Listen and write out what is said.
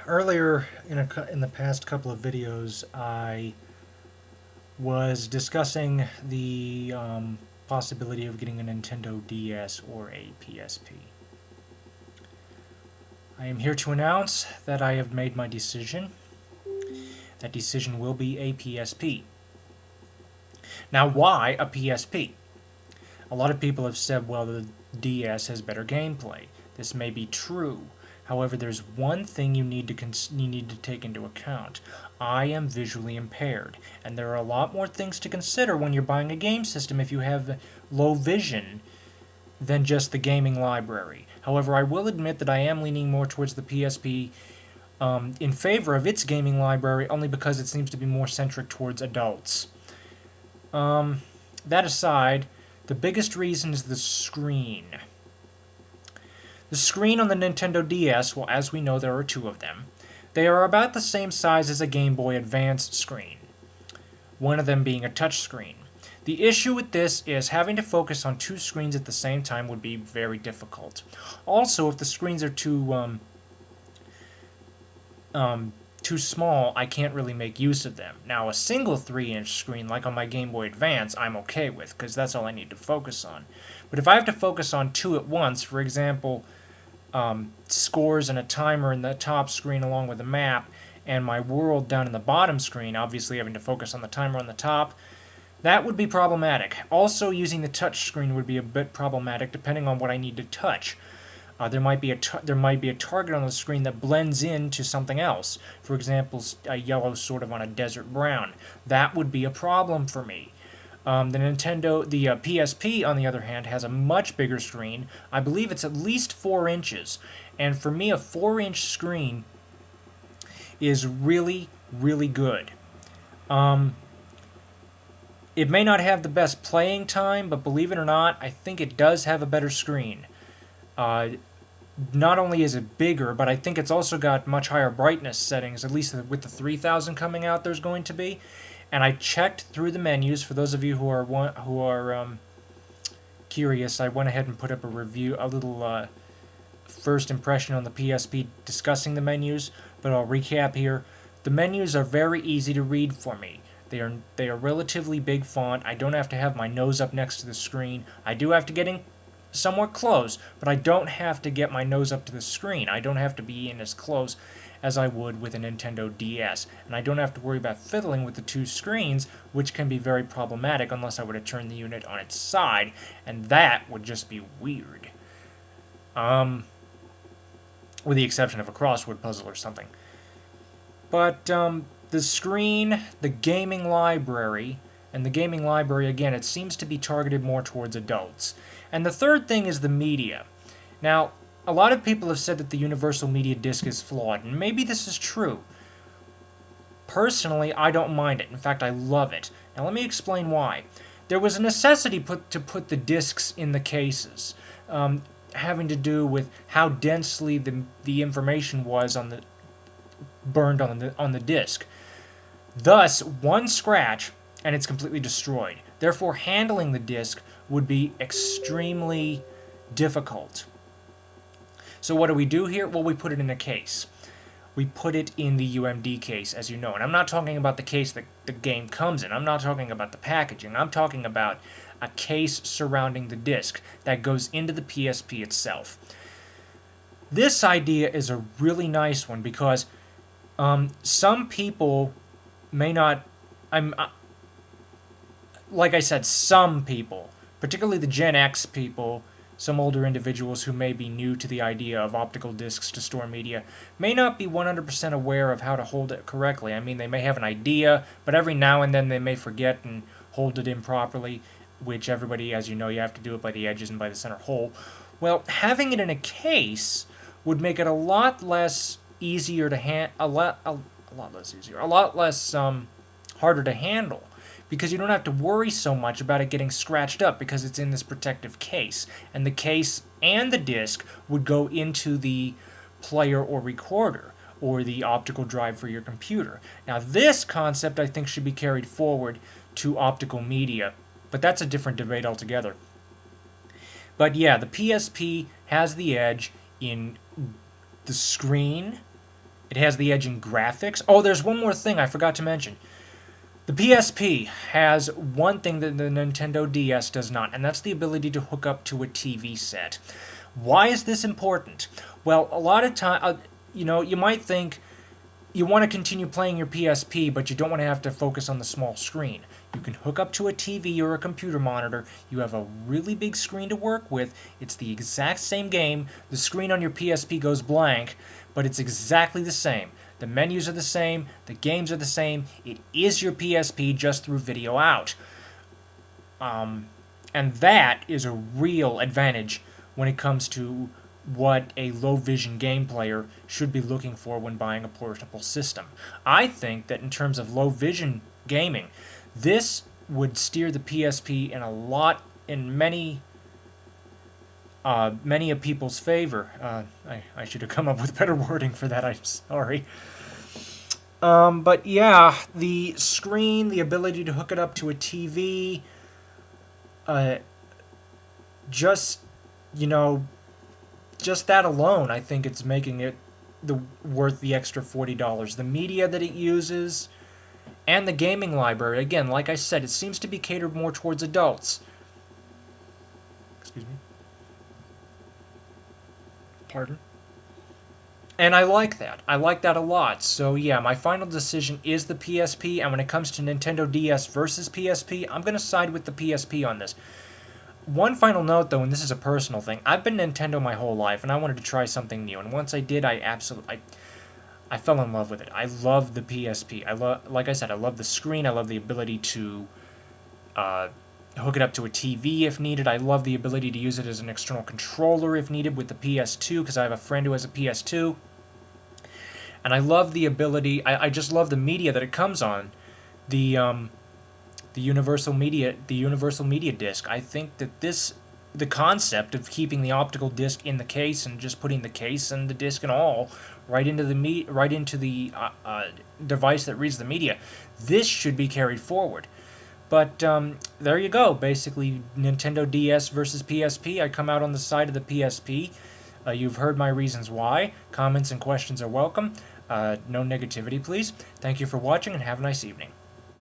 Earlier in the past couple of videos, I was discussing the possibility of getting a Nintendo DS or a PSP. I am here to announce that I have made my decision. That decision will be a PSP. Now, why a PSP? A lot of people have said, well, the DS has better gameplay. This may be true. However, there's one thing you need to take into account. I am visually impaired, and there are a lot more things to consider when you're buying a game system if you have low vision than just the gaming library. However, I will admit that I am leaning more towards the PSP in favor of its gaming library only because it seems to be more centric towards adults. That aside, the biggest reason is the screen. The screen on the Nintendo DS, well, as we know, there are two of them. They are about the same size as a Game Boy Advance screen, one of them being a touch screen. The issue with this is having to focus on two screens at the same time would be very difficult. Also, if the screens are too small, I can't really make use of them. Now, a single 3-inch screen, like on my Game Boy Advance, I'm okay with, because that's all I need to focus on. But if I have to focus on two at once, for example, scores and a timer in the top screen along with a map, and my world down in the bottom screen, obviously having to focus on the timer on the top, that would be problematic. Also, using the touch screen would be a bit problematic depending on what I need to touch. There might be a target on the screen that blends into something else. For example, a yellow sort of on a desert brown. That would be a problem for me. The PSP, on the other hand, has a much bigger screen. I believe it's at least 4 inches. And for me, a 4-inch screen is really, really good. It may not have the best playing time, but believe it or not, I think it does have a better screen. Not only is it bigger, but I think it's also got much higher brightness settings, at least with the 3000 coming out there's going to be. And I checked through the menus. For those of you who are curious, I went ahead and put up a review, a little first impression on the PSP discussing the menus, but I'll recap here. The menus are very easy to read for me. They are relatively big font. I don't have to have my nose up next to the screen. I do have to get in somewhat close, but I don't have to get my nose up to the screen. I don't have to be in as close as I would with a Nintendo DS. And I don't have to worry about fiddling with the two screens, which can be very problematic unless I were to turn the unit on its side, and that would just be weird. With the exception of a crossword puzzle or something. But the screen, the gaming library, and the gaming library, again, it seems to be targeted more towards adults. And the third thing is the media. Now, a lot of people have said that the Universal Media Disc is flawed, and maybe this is true. Personally, I don't mind it. In fact, I love it. Now, let me explain why. There was a necessity to put the discs in the cases, having to do with how densely the information was burned on the disc. Thus, one scratch, and it's completely destroyed. Therefore, handling the disc would be extremely difficult. So what do we do here? Well, we put it in a case. We put it in the UMD case, as you know. And I'm not talking about the case that the game comes in. I'm not talking about the packaging. I'm talking about a case surrounding the disc that goes into the PSP itself. This idea is a really nice one because some people may not... like I said, some people, particularly the Gen X people, some older individuals who may be new to the idea of optical discs to store media, may not be 100% aware of how to hold it correctly. I mean, they may have an idea, but every now and then they may forget and hold it improperly, which everybody, as you know, you have to do it by the edges and by the center hole. Well, having it in a case would make it a lot less easier to a lot less harder to handle. Because you don't have to worry so much about it getting scratched up because it's in this protective case. And the case and the disc would go into the player or recorder or the optical drive for your computer. Now this concept I think should be carried forward to optical media, but that's a different debate altogether. But yeah, the PSP has the edge in the screen. It has the edge in graphics. Oh, there's one more thing I forgot to mention. The PSP has one thing that the Nintendo DS does not, and that's the ability to hook up to a TV set. Why is this important? Well, a lot of time, you might think you want to continue playing your PSP, but you don't want to have to focus on the small screen. You can hook up to a TV or a computer monitor. You have a really big screen to work with. It's the exact same game. The screen on your PSP goes blank, but it's exactly the same. The menus are the same. The games are the same. It is your PSP just through video out. And that is a real advantage when it comes to what a low-vision game player should be looking for when buying a portable system. I think that in terms of low-vision gaming, this would steer the PSP in many of people's favor. I should have come up with better wording for that, I'm sorry. But yeah, the screen, the ability to hook it up to a TV, just that alone, I think it's making it worth the extra $40. The media that it uses, and the gaming library, again, like I said, it seems to be catered more towards adults. Excuse me. Pardon? And I like that. I like that a lot. So yeah, my final decision is the PSP, and when it comes to Nintendo DS versus PSP, I'm going to side with the PSP on this. One final note, though, and this is a personal thing. I've been Nintendo my whole life, and I wanted to try something new. And once I did, I fell in love with it. I love the PSP. Like I said, I love the screen. I love the ability to hook it up to a TV if needed. I love the ability to use it as an external controller if needed with the PS2, because I have a friend who has a PS2. And I love the ability. I just love the media that it comes on. The universal media disc. I think that the concept of keeping the optical disc in the case and just putting the case and the disc and all right into the device that reads the media, this should be carried forward. But there you go. Basically, Nintendo DS versus PSP. I come out on the side of the PSP. You've heard my reasons why. Comments and questions are welcome. No negativity, please. Thank you for watching, and have a nice evening.